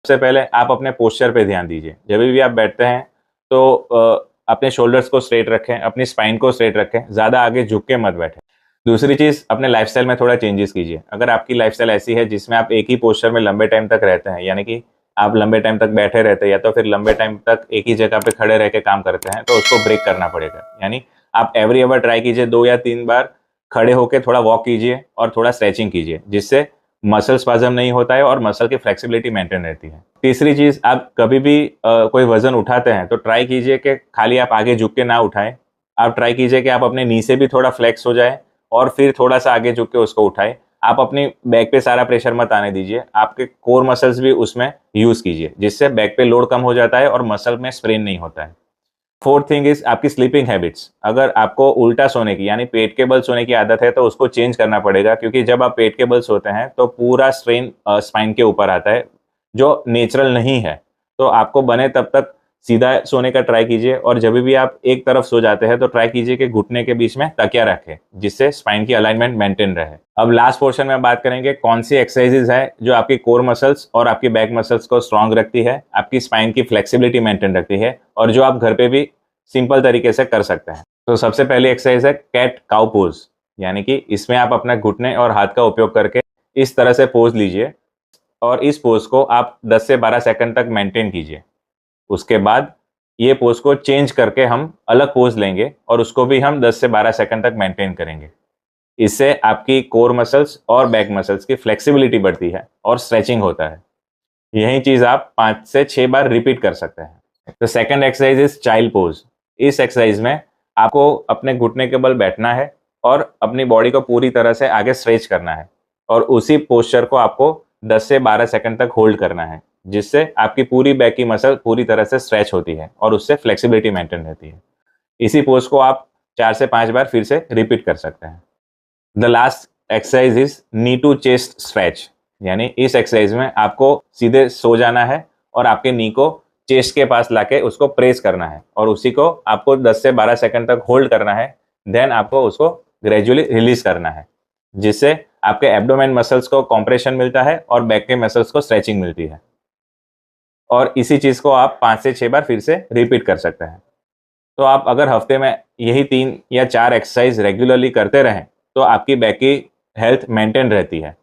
सबसे पहले आप अपने पोस्चर पे ध्यान दीजिए। जब भी आप बैठते हैं तो अपने शोल्डर्स को स्ट्रेट रखें, अपनी स्पाइन को स्ट्रेट रखें, ज़्यादा आगे झुक के मत बैठें। दूसरी चीज़, अपने लाइफस्टाइल में थोड़ा चेंजेस कीजिए। अगर आपकी लाइफस्टाइल ऐसी है जिसमें आप एक ही पोस्चर में लंबे टाइम तक रहते हैं, यानी कि आप लंबे टाइम तक बैठे रहते हैं या तो फिर लंबे टाइम तक एक ही जगह पे खड़े रह के काम करते हैं, तो उसको ब्रेक करना पड़ेगा। यानी आप एवरी अवर ट्राई कीजिए 2 या 3 बार खड़े होकर थोड़ा वॉक कीजिए और थोड़ा स्ट्रेचिंग कीजिए, जिससे मसल स्पाज्म नहीं होता है और मसल की फ्लेक्सिबिलिटी मेंटेन रहती है। तीसरी चीज़, आप कभी भी कोई वजन उठाते हैं तो ट्राई कीजिए कि खाली आप आगे झुक के ना उठाएं। आप ट्राई कीजिए कि आप अपने नी से भी थोड़ा फ्लेक्स हो जाए और फिर थोड़ा सा आगे झुक के उसको उठाएं। आप अपनी बैक पे सारा प्रेशर मत आने दीजिए, आपके कोर मसल्स भी उसमें यूज़ कीजिए, जिससे बैक पे लोड कम हो जाता है और मसल में स्ट्रेन नहीं होता है। फोर्थ थिंग इज आपकी स्लीपिंग हैबिट्स। अगर आपको उल्टा सोने की यानी पेट के बल सोने की आदत है तो उसको चेंज करना पड़ेगा, क्योंकि जब आप पेट के बल सोते हैं तो पूरा स्ट्रेन स्पाइन के ऊपर आता है, जो नेचुरल नहीं है। तो आपको बने तब तक सीधा सोने का ट्राई कीजिए, और जब भी आप एक तरफ सो जाते हैं तो ट्राई कीजिए कि घुटने के बीच में तकिया रखें, जिससे स्पाइन की अलाइनमेंट मेंटेन रहे। अब लास्ट पोर्शन में बात करेंगे कौन सी एक्सरसाइजेज है जो आपकी कोर मसल्स और आपकी बैक मसल्स को स्ट्रांग रखती है, आपकी स्पाइन की फ्लेक्सिबिलिटी मेंटेन रखती है, और जो आप घर पे भी सिंपल तरीके से कर सकते हैं। तो सबसे पहली एक्सरसाइज है कैट काउ पोज, यानी कि इसमें आप अपना घुटने और हाथ का उपयोग करके इस तरह से पोज लीजिए और इस पोज को आप 10 से 12 सेकंड तक मेंटेन कीजिए। उसके बाद ये पोज को चेंज करके हम अलग पोज लेंगे और उसको भी हम 10 से 12 सेकंड तक मेंटेन करेंगे। इससे आपकी कोर मसल्स और बैक मसल्स की फ्लेक्सिबिलिटी बढ़ती है और स्ट्रेचिंग होता है। यही चीज आप 5 से 6 बार रिपीट कर सकते हैं। तो second exercise is child pose. इस एक्सरसाइज में आपको अपने घुटने के बल बैठना है और अपनी बॉडी को पूरी तरह से आगे स्ट्रेच करना है, और उसी पोस्चर को आपको 10 से 12 सेकंड तक होल्ड करना है, जिससे आपकी पूरी बैक की मसल पूरी तरह से स्ट्रेच होती है और उससे फ्लेक्सिबिलिटी मेंटेन रहती है। इसी पोज को आप 4 से 5 बार फिर से रिपीट कर सकते हैं। The last exercise is knee to chest stretch, यानी इस एक्सरसाइज में आपको सीधे सो जाना है और आपके नी को चेस्ट के पास लाके उसको प्रेस करना है, और उसी को आपको 10 से 12 सेकंड तक होल्ड करना है। देन आपको उसको ग्रेजुअली रिलीज करना है, जिससे आपके एब्डोमेन मसल्स को कॉम्प्रेशन मिलता है और बैक के मसल्स को स्ट्रेचिंग मिलती है। और इसी चीज को आप 5 से 6 बार फिर से रिपीट कर सकते हैं। तो आप अगर हफ्ते में यही 3 या 4 एक्सरसाइज रेगुलरली करते रहें तो आपकी बैक की हेल्थ मेंटेन रहती है।